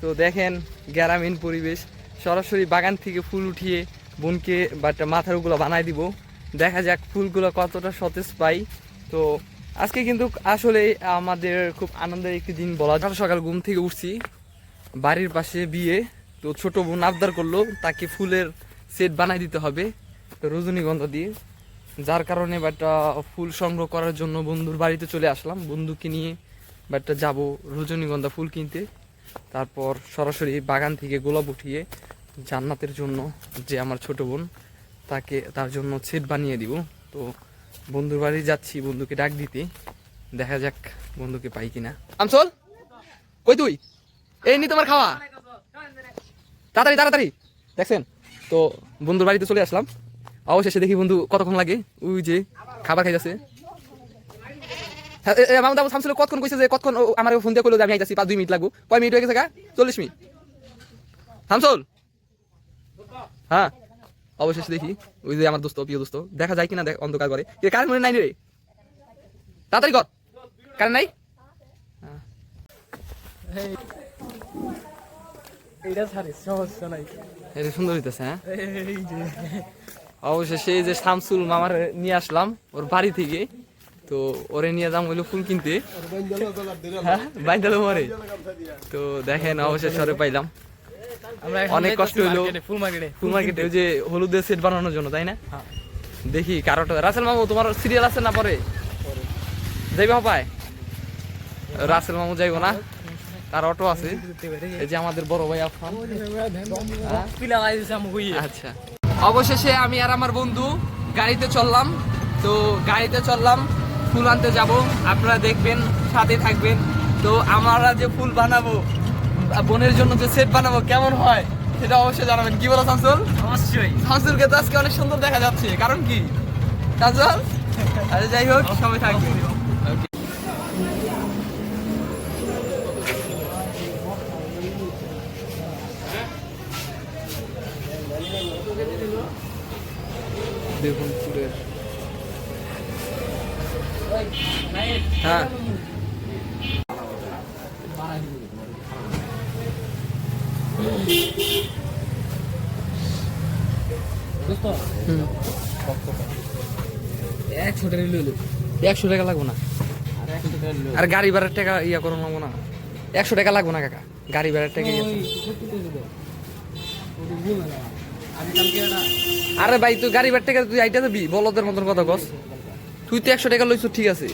তো দেখেন গ্রামীণ পরিবেশ, সরাসরি বাগান থেকে ফুল উঠিয়ে বোনকে বাটা মাথার ওগুলো বানাই দিব। দেখা যাক ফুলগুলো কতটা সতেজ পাই। তো আজকে কিন্তু আসলে আমাদের খুব আনন্দের একটি দিন বলা যায়। সকাল ঘুম থেকে উঠছি, বাড়ির পাশে বিয়ে, তো ছোট বোন আবদার করলো তাকে ফুলের সেট বানাই দিতে হবে তো রজনীগন্ধা দিয়ে, যার কারণে বাটা ফুল সংগ্রহ করার জন্য বন্ধুর বাড়িতে চলে আসলাম। বন্ধুকে নিয়ে বাটা যাব রজনীগন্ধা ফুল কিনতে, তারপর সরাসরি বাগান থেকে গোলাপ উঠিয়ে জান্নাতের জন্য, যে আমার ছোট বোন, তার জন্য সেট বানিয়ে দিব। তো বন্ধুর বাড়ি যাচ্ছি বন্ধুকে ডাক দিতে, দেখা যাক বন্ধুকে পাই কিনা। আমসল কই তুই? এই নি তোমার খাওয়া, তাড়াতাড়ি তাড়াতাড়ি। দেখছেন তো বন্ধুর বাড়িতে চলে আসলাম। অবশেষে দেখি বন্ধু কতক্ষণ লাগে, ওই যে খাবার খাই যাচ্ছে। শামসুল কতক্ষণ কইছে যে কতক্ষণ, আমার ফোন দিয়ে কইলো যে আমি আইতাছি 5-2 মিনিট লাগবো। কয় মিনিট হয়ে গেছে? 40 মিনিট। শামসুল হ্যাঁ, অবশেষে দেখি ওই যে আমার দোস্ত, প্রিয় দোস্ত, দেখা যায় কিনা দেখ অন্ধকার করে। কারেন্ট মনে নাই রে, তাড়াতাড়ি কর, কারেন্ট নাই। এটা সুন্দর হইতেছে। হ্যাঁ, অবশেষে এই যে শামসুল মামার নিয়ে আসলাম ওর বাড়ি থেকে। তো ওরে নিয়ে যাম হইলো ফুল কিনতে, বাইন্দালো মরে। তো দেখেন অবশেষে ওরে পাইলাম। অনেক কষ্ট হইলো ফুল মার্কেটে, ওই যে হলুদের সেট বানানোর জন্য, তাই না? দেখি কারোটা। রাসেল মামু তোমার সিরিয়াল আছে না? পরে যাইবা পায়? রাসেল মামু যাইবো না, তার অটো আছে। এই যে আমাদের বড় ভাই আফান। আচ্ছা, অবশেষে আমি আর আমার বন্ধু গাড়িতে চললাম। তো গাড়িতে চললাম, ফুল আনতে যাব, আপনারা দেখবেন, সাথে থাকবেন। তো আমরা যে ফুল বানাবো, বোনের জন্য যে সেট বানাবো, কেমন হয় সেটা অবশ্যই জানাবেন। কি বলো শামসুল? অবশ্যই। শামসুলকে তো আজকে অনেক সুন্দর দেখা যাচ্ছে, কারণ কি শামসুল? আচ্ছা যাই হোক, সবাই থাকবে। দেখুন ফুলের, হ্যাঁ একশো টাকা লাগবো না, আর গাড়ি ভাড়ার টাকা ইয়া করো লাগবো না। 100 টাকা লাগবো না কাকা, গাড়ি ভাড়ার টাকা। আরে ভাই তুই গাড়ি ভাড়ার টাকা তুই আইটা যাবি, বলদের মতন কথা কস। তুই তো 100 টাকা লইছ, ঠিক আছে।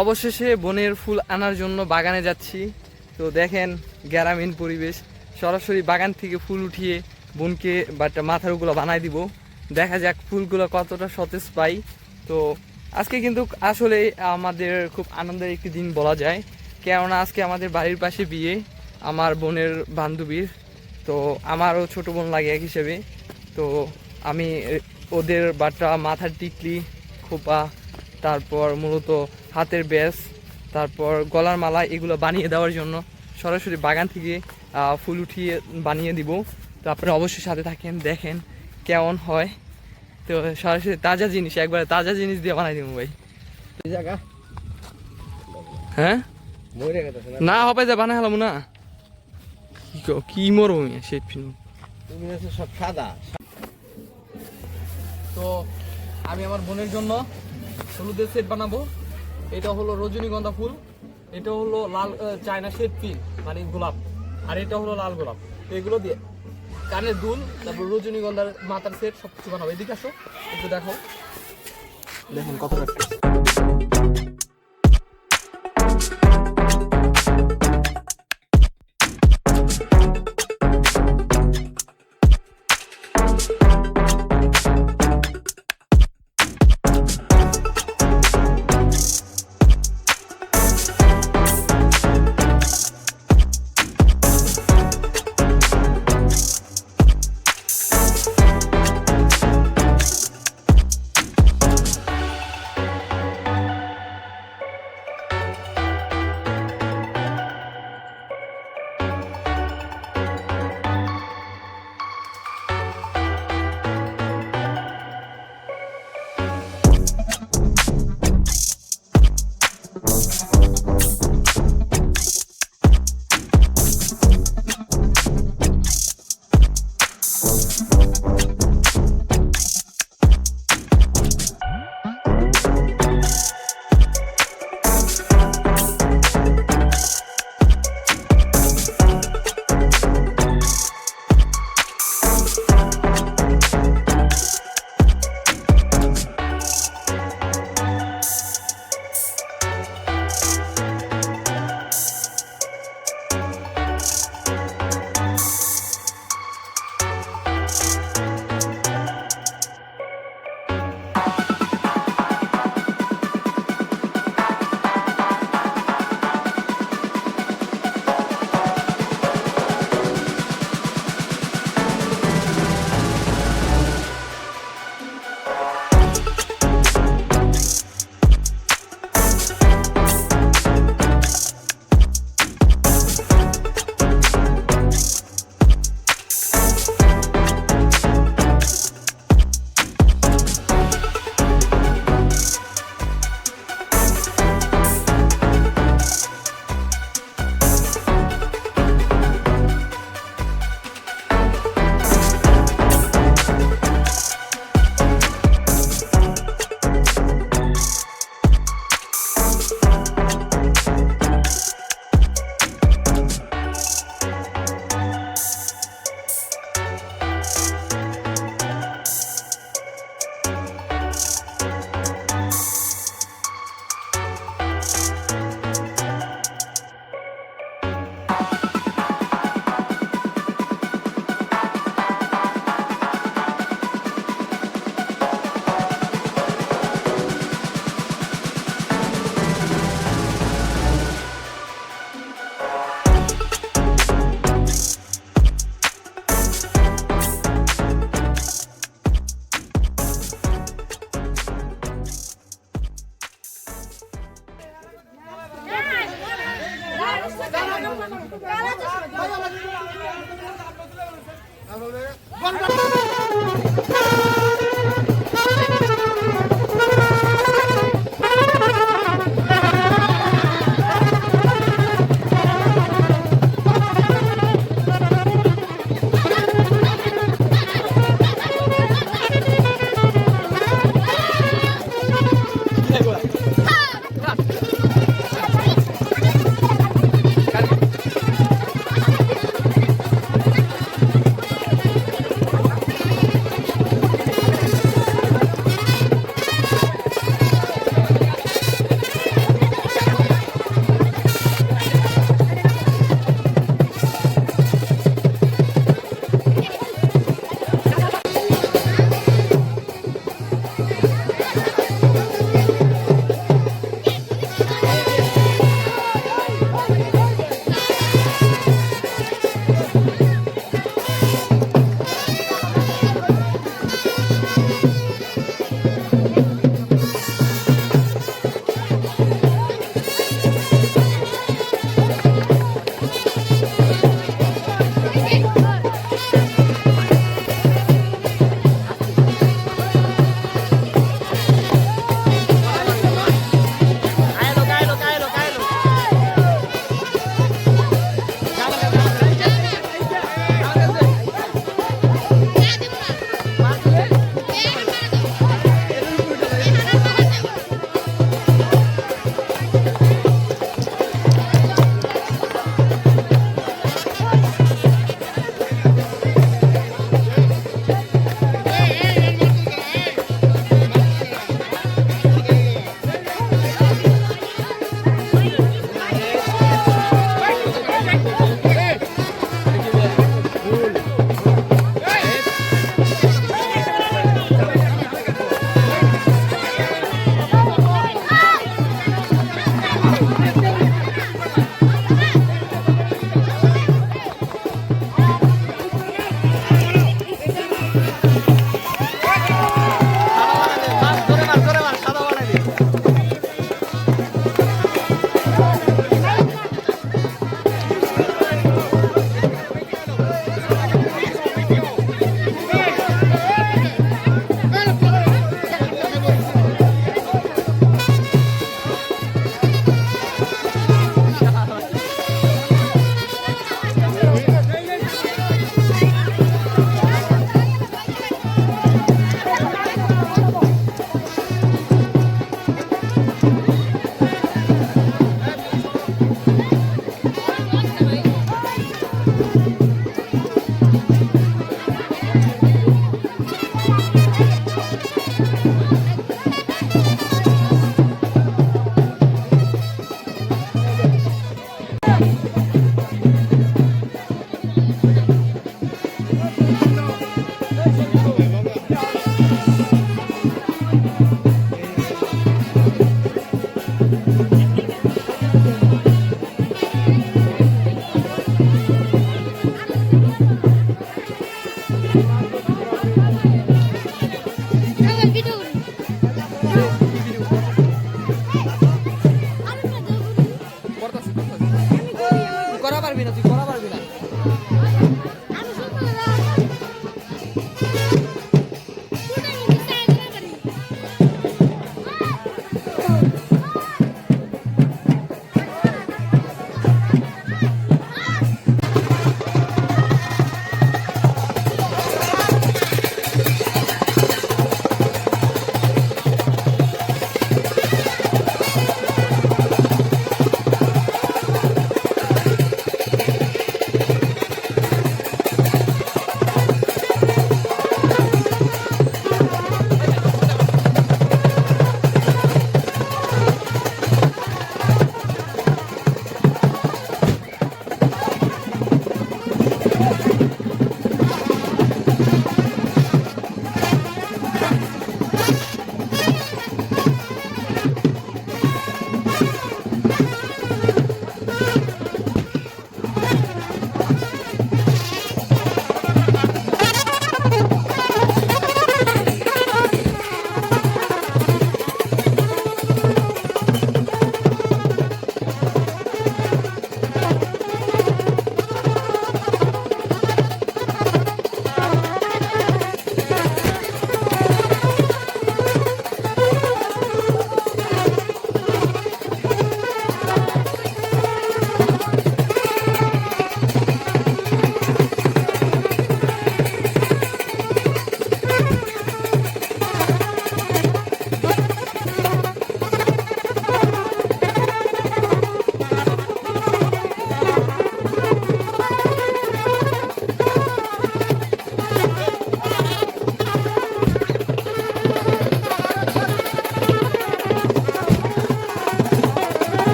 অবশেষে বোনের ফুল আনার জন্য বাগানে যাচ্ছি। তো দেখেন গ্রামীণ পরিবেশ, সরাসরি বাগান থেকে ফুল উঠিয়ে বোনকে বাটা মাথার ওগুলো বানাই দিব। দেখা যাক ফুলগুলো কতটা সতেজ পাই। তো আজকে কিন্তু আসলে আমাদের খুব আনন্দের একটি দিন বলা যায়, কেননা আজকে আমাদের বাড়ির পাশে বিয়ে আমার বোনের বান্ধবীর। তো আমারও ছোট বোন লাগে এক হিসেবে। তো আমি ওদের বাটা মাথার টিকলি, খোপা, তারপর মূলত হাতের ব্যাস, তারপর গলার মালা, এগুলো বানিয়ে দেওয়ার জন্য সরাসরি বাগান থেকে ফুল উঠিয়ে বানিয়ে দিব। তো আপনারা অবশ্যই সাথে থাকেন, দেখেন কেমন হয়। তো সরাসরি তাজা জিনিস, একবারে তাজা জিনিস দিয়ে বানাই দিব ভাই। হ্যাঁ না হবে, যা বানাই হলাম না, কি মরবো সব সাদা। তো আমি আমার বোনের জন্য হলুদের সেট বানাবো। এটা হলো রজনীগন্ধা ফুল, এটা হলো লাল চায়না সেট পিন মানে গোলাপ, আর এটা হলো লাল গোলাপ। এগুলো দিয়ে কানের দুল, তারপর রজনীগন্ধার মাথার সেট, সবকিছু বানাবো। এদিকে আসো একটু দেখো, দেখুন কত